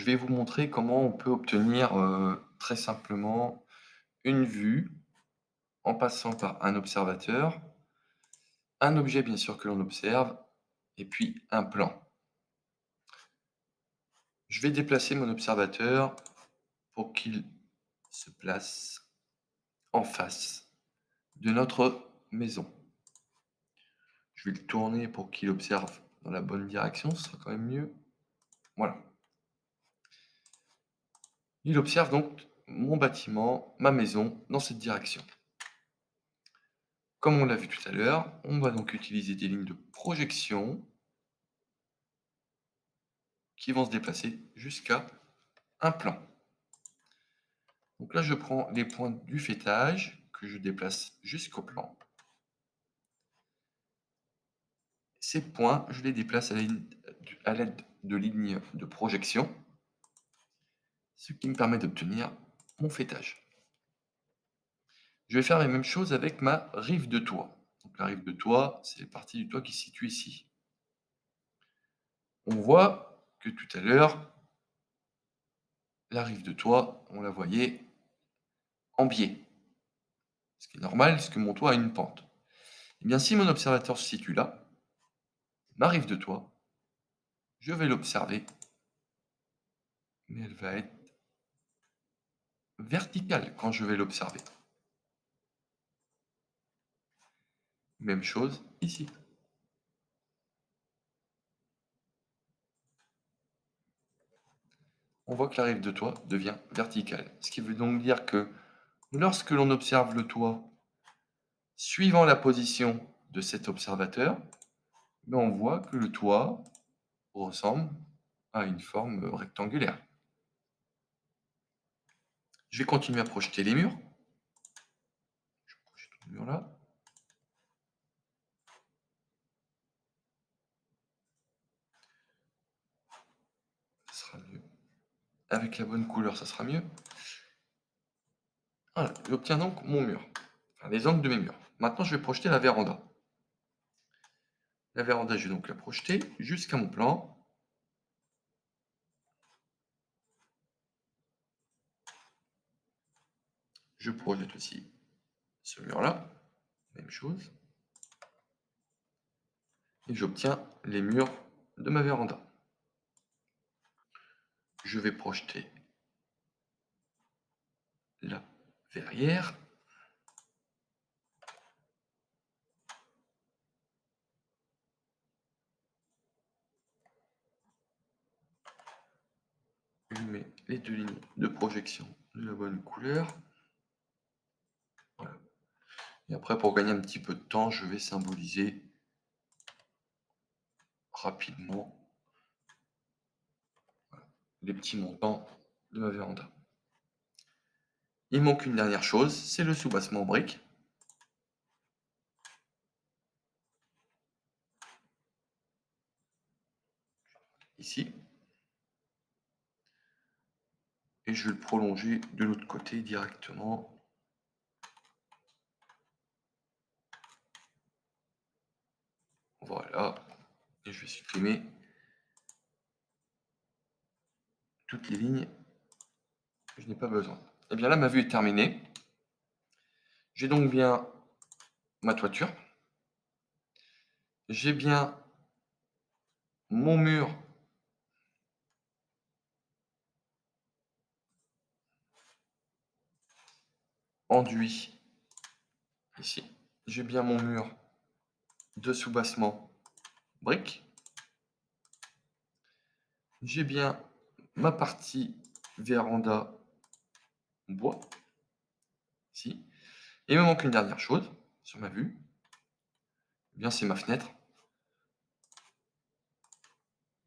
Je vais vous montrer comment on peut obtenir, très simplement une vue en passant par un observateur, un objet bien sûr que l'on observe et puis un plan. Je vais déplacer mon observateur pour qu'il se place en face de notre maison. Je vais le tourner pour qu'il observe dans la bonne direction, ce sera quand même mieux. Voilà. Il observe donc mon bâtiment, ma maison, dans cette direction. Comme on l'a vu tout à l'heure, on va donc utiliser des lignes de projection qui vont se déplacer jusqu'à un plan. Donc là, je prends les points du faîtage que je déplace jusqu'au plan. Ces points, je les déplace à l'aide de lignes de projection, ce qui me permet d'obtenir mon faîtage. Je vais faire la même chose avec ma rive de toit. Donc la rive de toit, c'est la partie du toit qui se situe ici. On voit que tout à l'heure, la rive de toit, on la voyait en biais. Ce qui est normal, puisque mon toit a une pente. Eh bien, si mon observateur se situe là, ma rive de toit, je vais l'observer, mais elle va être verticale quand je vais l'observer. Même chose ici. On voit que la rive de toit devient verticale. Ce qui veut donc dire que lorsque l'on observe le toit, suivant la position de cet observateur, ben, on voit que le toit ressemble à une forme rectangulaire. Je vais continuer à projeter les murs. Je projette le mur là. Ça sera mieux. Avec la bonne couleur, ça sera mieux. Voilà, j'obtiens donc mon mur, enfin les angles de mes murs. Maintenant, je vais projeter la véranda. La véranda, je vais donc la projeter jusqu'à mon plan. Je projette aussi ce mur-là, même chose. Et j'obtiens les murs de ma véranda. Je vais projeter la verrière. Je mets les deux lignes de projection de la bonne couleur. Voilà. Et après, pour gagner un petit peu de temps, je vais symboliser rapidement les petits montants de ma véranda. Il manque une dernière chose, c'est le soubassement en briques. Ici. Et je vais le prolonger de l'autre côté directement. Voilà. Et je vais supprimer toutes les lignes que je n'ai pas besoin. Et bien là, ma vue est terminée. J'ai donc bien ma toiture. J'ai bien mon mur enduit ici. J'ai bien mon mur de soubassement briques. J'ai bien ma partie véranda bois ici. Et il me manque une dernière chose sur ma vue. Eh bien, c'est ma fenêtre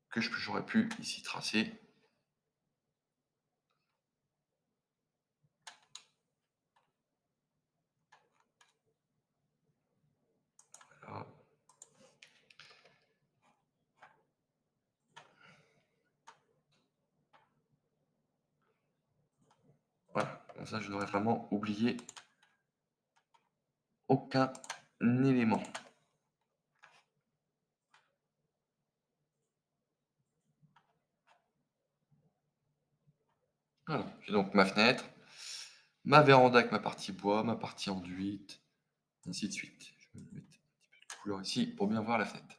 que j'aurais pu ici tracer. Voilà. Voilà. Comme ça, je n'aurais vraiment oublié aucun élément. Voilà, j'ai donc ma fenêtre, ma véranda avec ma partie bois, ma partie enduite, ainsi de suite. Je vais mettre un petit peu de couleur ici pour bien voir la fenêtre.